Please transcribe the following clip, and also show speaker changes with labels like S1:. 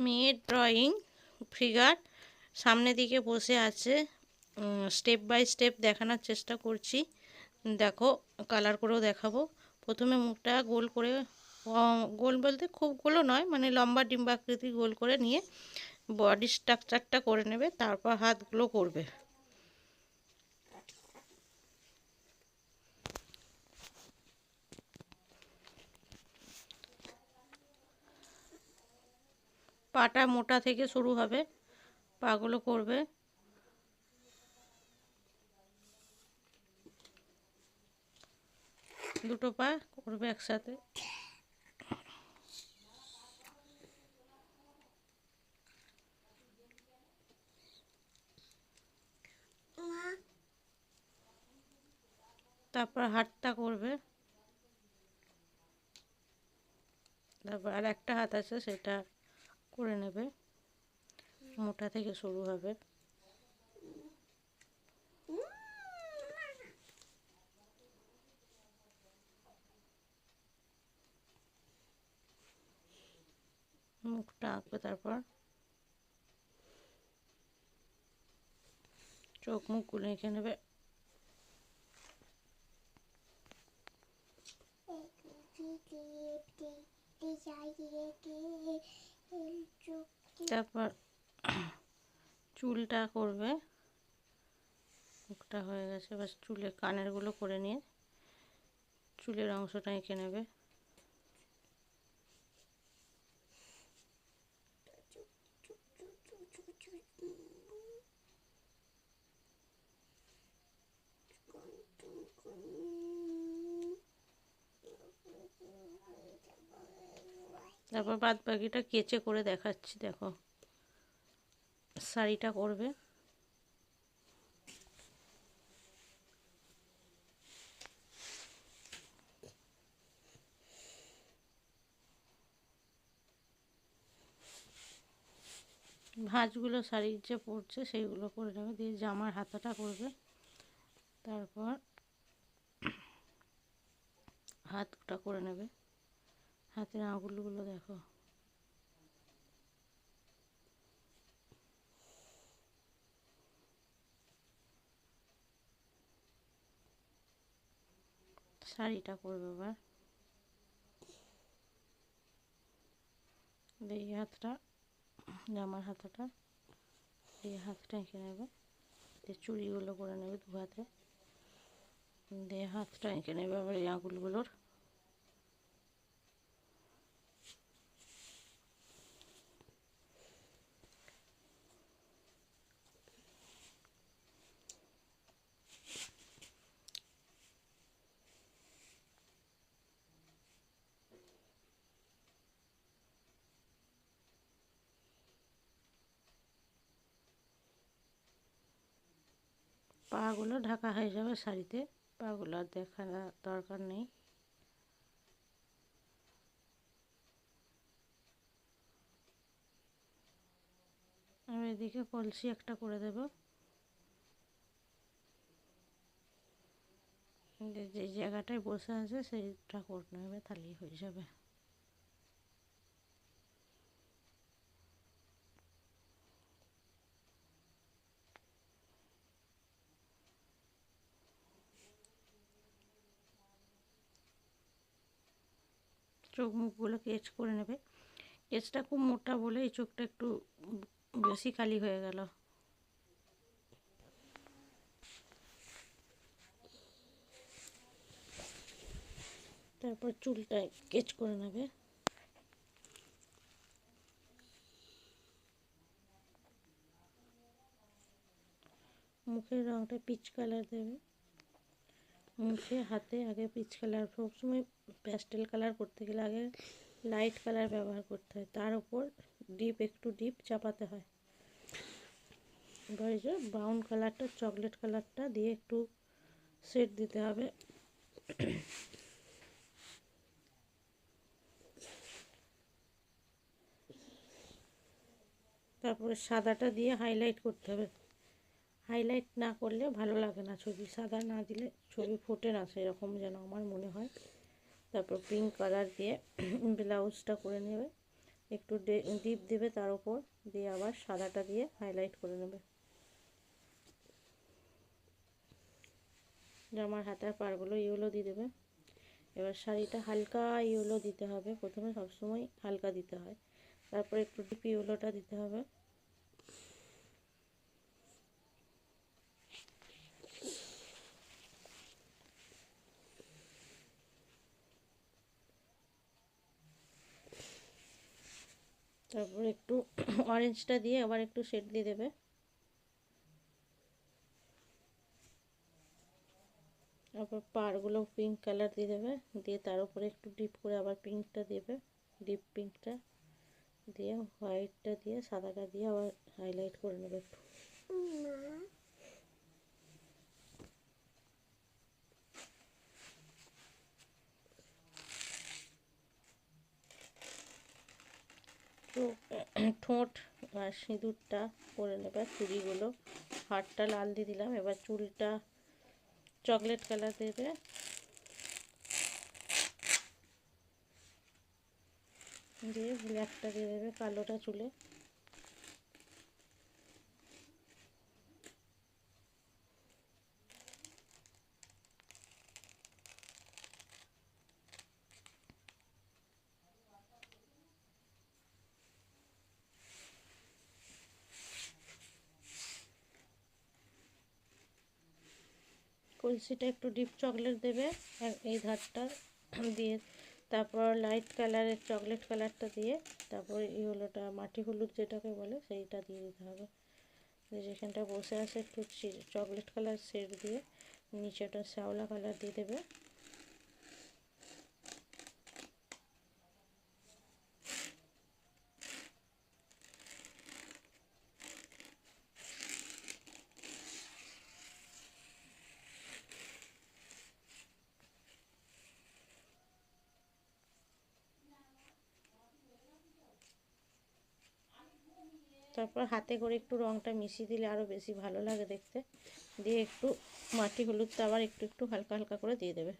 S1: মেয়ের drawing figure সামনে দিকে বসে আছে, স্টেপ বাই স্টেপ দেখানোর চেষ্টা করছি। দেখো, কালার করেও দেখাবো। প্রথমে মুখটা গোল করে, গোল বলতে খুব গোলও নয়, মানে লম্বা ডিম্বাকৃতি গোল করে নিয়ে বডি স্ট্রাকচারটা করে নেবে, তারপর হাতগুলো করবে। পাটা মোটা থেকে শুরু হবে, পাগুলো করবে। দুটো পা করবে একসাথে। তারপর হাতটা করবে। তারপর আর একটা হাত আছে, সেটা করে নেবে। মোটা থেকে শুরু হবে। মুখটা আঁকবে, তারপর চোখ মুখগুলো এঁকে নেবে। তারপর চুলটা করবে। মুখটা হয়ে গেছে, বাস চুলের কানেরগুলো করে নিয়ে চুলের অংশটা এঁকে নেবে। তারপর বাদ বাকিটা কেচে করে দেখাচ্ছি। দেখো, শাড়িটা করবে। ভাঁজগুলো শাড়ির যে পরছে সেইগুলো করে নেবে, দিয়ে জামার হাতাটা করবে। তারপর হাতটা করে নেবে। হাতের আঙুলগুলো দেখো, শাড়িটা করবে। এবার এই হাতটা, জামার হাতাটা, এই হাতটা এঁকে নেবে। দিয়ে চুড়িগুলো করে নেবে দু হাতে, দিয়ে হাতটা এঁকে নেবে আবার এই আঙুলগুলোর। পাগুলো ঢাকা হয়ে যাবে শাড়িতে, পাগুলো আর দেখার দরকার নেই। আমি এদিকে কলসি একটা করে দেব। যে জায়গাটায় বসে আছে সেইটা করে নেবে, তাহলেই হয়ে যাবে। চোখ মুখগুলো কেচ করে নেবে। কেচটা খুব মোটা বলে এই চোখটা একটু বেশি খালি হয়ে গেল। তারপর চুলটা কেচ করে নেবে। মুখের রঙটা পিচ কালার দেবে। মুখে হাতে আগে পিচ কালার, সবসময় প্যাস্টেল কালার করতে গেলে আগে লাইট কালার ব্যবহার করতে হয়, তার উপর একটু ডিপ চাপাতে হয়। এবার যে ব্রাউন কালারটা, চকলেট কালারটা দিয়ে একটু শেড দিতে হবে। তারপরে সাদাটা দিয়ে হাইলাইট করতে হবে। হাইলাইট না করলে ভালো লাগে না ছবি, সাদা না দিলে ছবি ফোটে না সেরকম যেন আমার মনে হয়। তারপর পিঙ্ক কালার দিয়ে ব্লাউজটা করে নেবে। একটু ডিপ দেবে তার উপর, দিয়ে আবার সাদাটা দিয়ে হাইলাইট করে নেবে। জামার হাতার পাড়গুলো ইয়েলো দিয়ে দেবে। এবার শাড়িটা হালকা ইয়েলো দিতে হবে, প্রথমে সবসময় হালকা দিতে হয়, তারপর একটু ডিপ ইয়েলোটা দিতে হবে। তারপর একটু অরেঞ্জটা দিয়ে আবার একটু শেড দিয়ে দেবে। তারপর পাড়গুলো পিঙ্ক কালার দিয়ে দেবে, দিয়ে তার উপরে একটু ডিপ করে আবার পিঙ্কটা দেবে, ডিপ পিঙ্কটা দিয়ে হোয়াইটটা দিয়ে সাদাটা দিয়ে আবার হাইলাইট করে নেবে একটু। তো ঠোঁট আর সিঁদুরটা করে নেবে, চুড়িগুলো, হারটা লাল দিয়ে দিলাম। এবার চুলটা চকলেট কালার দেবে, দিয়ে ব্ল্যাকটা দিয়ে দেবে কালোটা চুলে। কলসিটা একটু ডিপ চকলেট দেবে এই ধারটা দিয়ে, তারপর লাইট কালারের চকলেট কালারটা দিয়ে, তারপর ইয়েলোটা মাটি হলুদ যেটাকে বলে সেইটা দিয়ে দিতে হবে। যেখানটা বসে আছে একটু চকলেট কালার শেড দিয়ে নিচেটা শ্যাওলা কালার দিয়ে দেবে। তারপর হাতে করে একটু রঙটা মিশিয়ে দিলে আরও বেশি ভালো লাগে দেখতে, দিয়ে একটু মাটি হলুদটা আবার একটু একটু হালকা হালকা করে দিয়ে দেবে।